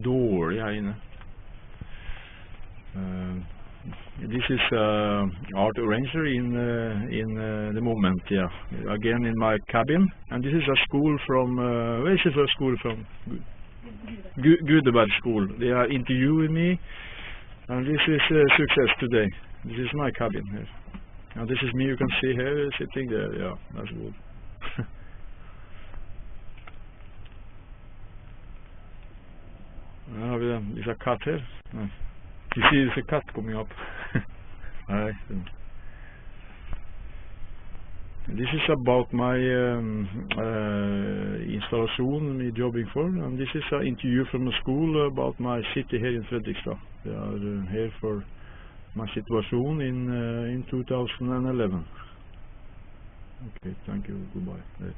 Door här inne. This is art arranger in the moment, yeah. Again in my cabin, and this is a school from where is this a school from? Gudebad school. They are interviewing me, and this is a success today. This is my cabin here. And this is me, you can see here sitting there. Yeah, that's good. Nu har vi en liten katt här. You see there's a cat coming up. This is about my installation me jobbing for, and this is an interview from the school about my city here in Fredrikstad. They are here for my situation in 2011. Okay, thank you, goodbye.